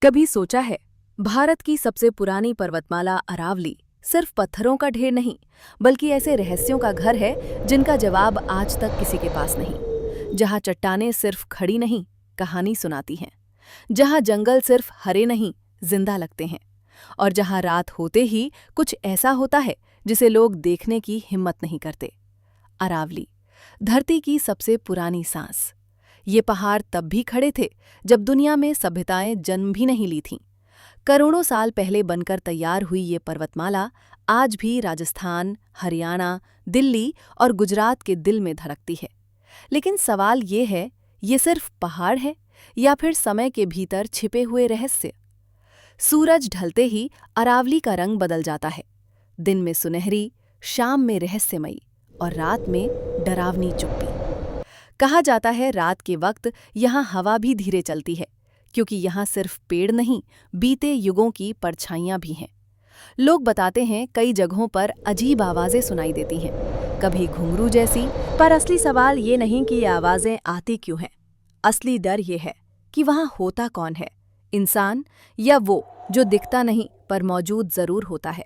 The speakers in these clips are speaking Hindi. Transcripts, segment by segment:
कभी सोचा है, भारत की सबसे पुरानी पर्वतमाला अरावली सिर्फ पत्थरों का ढेर नहीं, बल्कि ऐसे रहस्यों का घर है जिनका जवाब आज तक किसी के पास नहीं। जहाँ चट्टानें सिर्फ खड़ी नहीं, कहानी सुनाती हैं। जहाँ जंगल सिर्फ हरे नहीं, जिंदा लगते हैं। और जहाँ रात होते ही कुछ ऐसा होता है जिसे लोग देखने की हिम्मत नहीं करते। अरावली, धरती की सबसे पुरानी सांस। ये पहाड़ तब भी खड़े थे जब दुनिया में सभ्यताएं जन्म भी नहीं ली थीं। करोड़ों साल पहले बनकर तैयार हुई ये पर्वतमाला आज भी राजस्थान, हरियाणा, दिल्ली और गुजरात के दिल में धड़कती है। लेकिन सवाल ये है, ये सिर्फ पहाड़ है या फिर समय के भीतर छिपे हुए रहस्य? सूरज ढलते ही अरावली का रंग बदल जाता है। दिन में सुनहरी, शाम में रहस्यमयी और रात में डरावनी चुप्पी। कहा जाता है रात के वक्त यहाँ हवा भी धीरे चलती है, क्योंकि यहाँ सिर्फ पेड़ नहीं, बीते युगों की परछाइयाँ भी हैं। लोग बताते हैं कई जगहों पर अजीब आवाज़ें सुनाई देती हैं, कभी घुंघरू जैसी। पर असली सवाल ये नहीं कि ये आवाज़ें आती क्यों हैं। असली डर ये है कि वहाँ होता कौन है, इंसान या वो जो दिखता नहीं पर मौजूद ज़रूर होता है।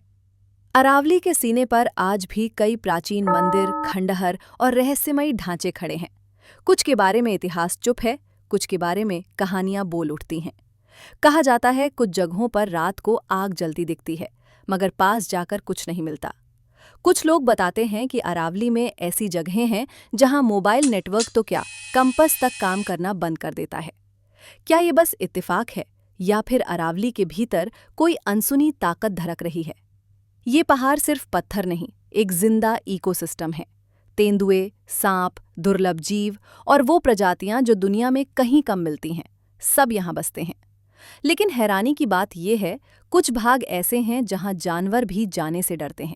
अरावली के सीने पर आज भी कई प्राचीन मंदिर, खंडहर और रहस्यमयी ढांचे खड़े हैं। कुछ के बारे में इतिहास चुप है, कुछ के बारे में कहानियां बोल उठती हैं। कहा जाता है कुछ जगहों पर रात को आग जलती दिखती है, मगर पास जाकर कुछ नहीं मिलता। कुछ लोग बताते हैं कि अरावली में ऐसी जगहें हैं जहां मोबाइल नेटवर्क तो क्या, कंपास तक काम करना बंद कर देता है। क्या ये बस इत्तेफाक है या फिर अरावली के भीतर कोई अनसुनी ताकत धड़क रही है? ये पहाड़ सिर्फ पत्थर नहीं, एक जिंदा इकोसिस्टम है। तेंदुए, सांप, दुर्लभ जीव और वो प्रजातियां जो दुनिया में कहीं कम मिलती हैं, सब यहाँ बसते हैं। लेकिन हैरानी की बात यह है, कुछ भाग ऐसे हैं जहाँ जानवर भी जाने से डरते हैं।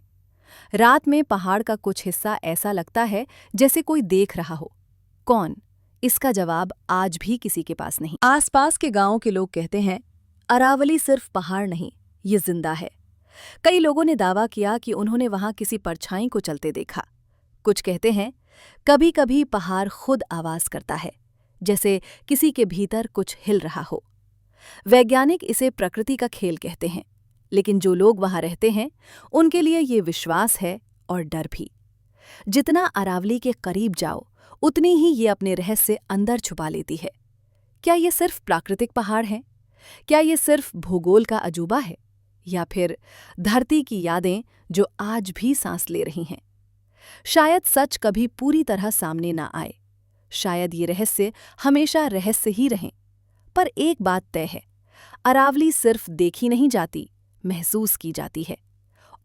रात में पहाड़ का कुछ हिस्सा ऐसा लगता है जैसे कोई देख रहा हो। कौन? इसका जवाब आज भी किसी के पास नहीं। आसपास के गांवों के लोग कहते हैं, अरावली सिर्फ पहाड़ नहीं, ये जिंदा है। कई लोगों ने दावा किया कि उन्होंने वहां किसी परछाई को चलते देखा। कुछ कहते हैं, कभी कभी पहाड़ खुद आवाज करता है, जैसे किसी के भीतर कुछ हिल रहा हो। वैज्ञानिक इसे प्रकृति का खेल कहते हैं, लेकिन जो लोग वहां रहते हैं, उनके लिए ये विश्वास है और डर भी। जितना अरावली के करीब जाओ, उतनी ही ये अपने रहस्य अंदर छुपा लेती है। क्या ये सिर्फ प्राकृतिक पहाड़ हैं? क्या ये सिर्फ भूगोल का अजूबा है? या फिर धरती की यादें जो आज भी सांस ले रही हैं? शायद सच कभी पूरी तरह सामने ना आए, शायद ये रहस्य हमेशा रहस्य ही रहें। पर एक बात तय है, अरावली सिर्फ देखी नहीं जाती, महसूस की जाती है।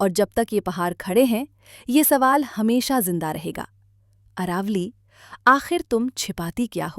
और जब तक ये पहाड़ खड़े हैं, ये सवाल हमेशा जिंदा रहेगा, अरावली, आखिर तुम छिपाती क्या हो?